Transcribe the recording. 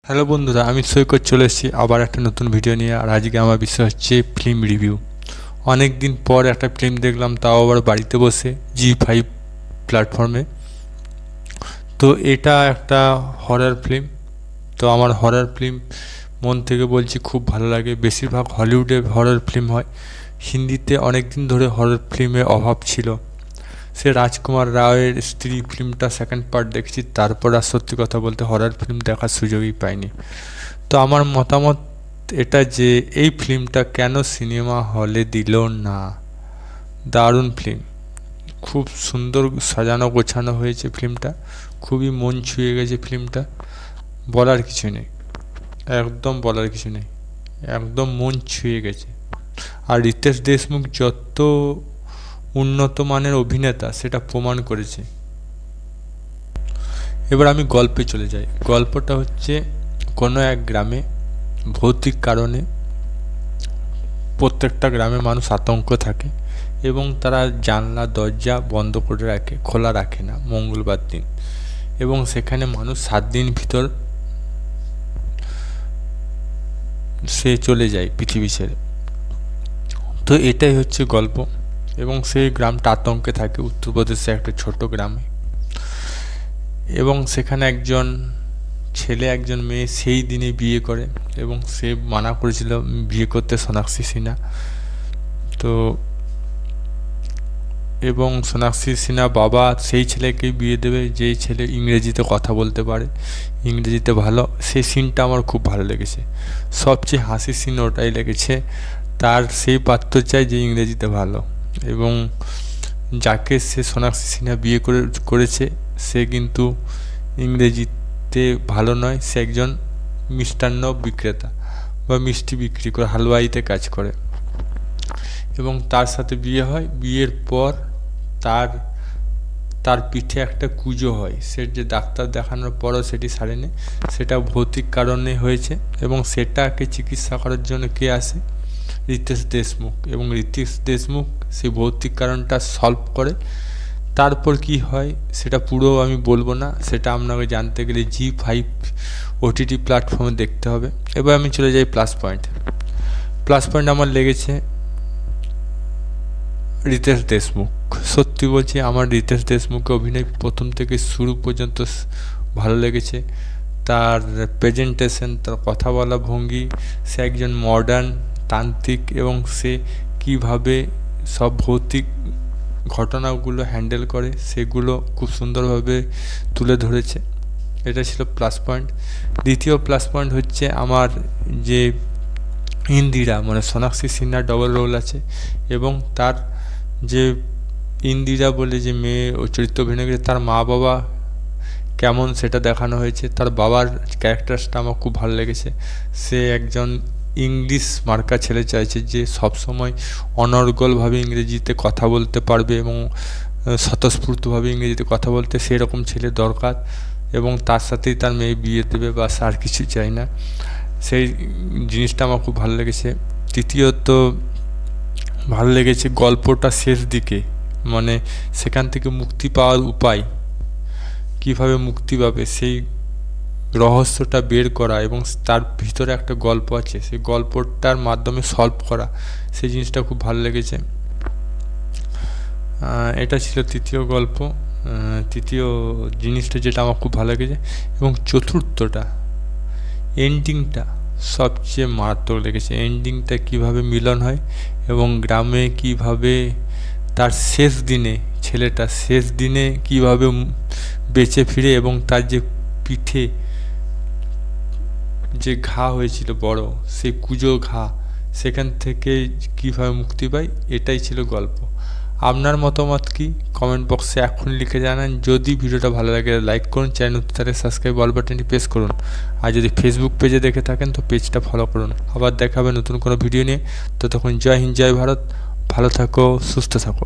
Hello বন্ধুরা, আমি সৈকত চলে এসেছি আবার একটা নতুন ভিডিও নিয়ে। আর আজকে আমার বিষয় হচ্ছে ফিল্ম রিভিউ। অনেক দিন পর একটা ফিল্ম দেখলাম, তাও আবার বাড়িতে বসে জি5 প্ল্যাটফর্মে। তো এটা একটা হরর ফিল্ম। তো আমার হরর ফিল্ম মন থেকে বলছি খুব ভালো লাগে। বেশিরভাগ হলিউডে হরর ফিল্ম হয়, হিন্দিতে অনেক দিন ধরে হরর ফিল্মের অভাব ছিল। সে রাজকুমার রাওয়ের স্ত্রী ফিল্মটা সেকেন্ড পার্ট দেখছি, তারপর আর সত্যি কথা বলতে হরর ফিল্ম দেখার সুযোগই পাইনি। তো আমার মতামত এটা যে এই ফিল্মটা কেন সিনেমা হলে দিল না। দারুণ ফিল্ম, খুব সুন্দর সাজানো গোছানো হয়েছে ফিল্মটা, খুবই মন ছুঁয়ে গেছে ফিল্মটা। বলার কিছু নেই, একদম বলার কিছু নেই, একদম মন ছুঁয়ে গেছে। আর রিতেশ দেশমুখ যত উন্নত মানের অভিনেতা সেটা প্রমাণ করেছে। এবার আমি গল্পে চলে যাই। গল্পটা হচ্ছে কোনো এক গ্রামে ভৌতিক কারণে প্রত্যেকটা গ্রামে মানুষ আতঙ্ক থাকে এবং তারা জানলা দরজা বন্ধ করে রাখে, খোলা রাখে না মঙ্গলবার দিন। এবং সেখানে মানুষ 7 দিন ভিতর সে চলে যায় পৃথিবী ছেড়ে। তো এটাই হচ্ছে গল্প। এবং সেই গ্রামটা আতঙ্কে থাকে, উত্তরপ্রদেশে একটা ছোট গ্রামে। এবং সেখানে একজন ছেলে একজন মেয়ে সেই দিনে বিয়ে করে, এবং সে মানা করেছিল বিয়ে করতে সোনাক্ষী সিনহা। তো এবং সোনাক্ষী সিনহা বাবা সেই ছেলেকেই বিয়ে দেবে যেই ছেলে ইংরেজিতে কথা বলতে পারে, ইংরেজিতে ভালো। সেই সিনটা আমার খুব ভালো লেগেছে, সবচেয়ে হাসির সিন ওটাই লেগেছে। তার সেই পাত্র চাই যে ইংরেজিতে ভালো। এবং যাকে সে সোনাক্ষী সিনহা বিয়ে করেছে সে কিন্তু ইংরেজিতে ভালো নয়, সে একজন মিষ্টান্ন বিক্রেতা বা মিষ্টি বিক্রি করে হালুয়াইতে কাজ করে। এবং তার সাথে বিয়ে হয়। বিয়ের পর তার পিঠে একটা কুঁজো হয়, সে যে ডাক্তার দেখানোর পরও সেটি সারেনি, সেটা ভৌতিক কারণে হয়েছে। এবং সেটাকে চিকিৎসা করার জন্য কে আসে? রিতেশ দেশমুখ। এবং রিতেশ দেশমুখ সেই ভৌতিক কারণটা সলভ করে। তারপর কি হয় সেটা পুরো আমি বলবো না, সেটা আপনাকে জানতে গেলে জি5 ওটিটি প্ল্যাটফর্মে দেখতে হবে। এবার আমি চলে যাই প্লাস পয়েন্ট। প্লাস পয়েন্ট আমার লেগেছে রিতেশ দেশমুখ। সত্যি বলছি, আমার রিতেশ দেশমুখের অভিনয় প্রথম থেকে শুরু পর্যন্ত ভালো লেগেছে। তার প্রেজেন্টেশন, তার কথা বলা ভঙ্গি, সে একজন মডার্ন তান্ত্রিক এবং সে কীভাবে সব ভৌতিক ঘটনাগুলো হ্যান্ডেল করে সেগুলো খুব সুন্দরভাবে তুলে ধরেছে। এটা ছিল প্লাস পয়েন্ট। দ্বিতীয় প্লাস পয়েন্ট হচ্ছে আমার যে ইন্দিরা, মানে সোনাক্ষী সিনহার ডবল রোল আছে, এবং তার যে ইন্দিরা বলে যে মেয়ে ও চরিত্র অভিনয় করেছে, তার মা বাবা কেমন সেটা দেখানো হয়েছে। তার বাবার ক্যারেক্টারটা আমার খুব ভালো লেগেছে। সে একজন ইংলিশ মার্কা ছেলে চাইছে যে সবসময় অনর্গলভাবে ইংরেজিতে কথা বলতে পারবে এবং স্বতঃস্ফূর্তভাবে ইংরেজিতে কথা বলতে, সেরকম ছেলে দরকার। এবং তার সাথেই তার মেয়ে বিয়ে দেবে, বা আর কিছু চাই না। সেই জিনিসটা আমার খুব ভালো লেগেছে। তৃতীয়ত ভালো লেগেছে গল্পটা শেষ দিকে, মানে সেখান থেকে মুক্তি পাওয়ার উপায়, কিভাবে মুক্তি পাবে সেই রহস্যটা বের করা, এবং তার ভিতরে একটা গল্প আছে সেই গল্পটার মাধ্যমে সলভ করা, সেই জিনিসটা খুব ভালো লেগেছে। এটা ছিল তৃতীয় গল্প, তৃতীয় জিনিসটা যেটা আমার খুব ভালো লেগেছে। এবং চতুর্থটা এন্ডিংটা সবচেয়ে মারাত্মক লেগেছে। এন্ডিংটা কিভাবে মিলন হয় এবং গ্রামে কিভাবে তার শেষ দিনে, ছেলেটা শেষ দিনে কিভাবে বেঁচে ফিরে, এবং তার যে পিঠে যে ঘা হয়েছিল বড়, সেই কুঁজো ঘা, সেখান থেকে কিভাবে মুক্তি পায়, এটাই ছিল গল্প। আপনার মতামত কি কমেন্ট বক্সে এখন লিখে জানান। যদি ভিডিওটা ভালো লাগে লাইক করুন, চ্যানেল তাহলে সাবস্ক্রাইব অল বাটনটি প্রেস করুন। আর যদি ফেসবুক পেজে দেখে থাকেন তো পেজটা ফলো করুন। আবার দেখা হবে নতুন কোনো ভিডিও নিয়ে। ততক্ষণ জয় হিন্দ, জয় ভারত, ভালো থাকো, সুস্থ থাকো।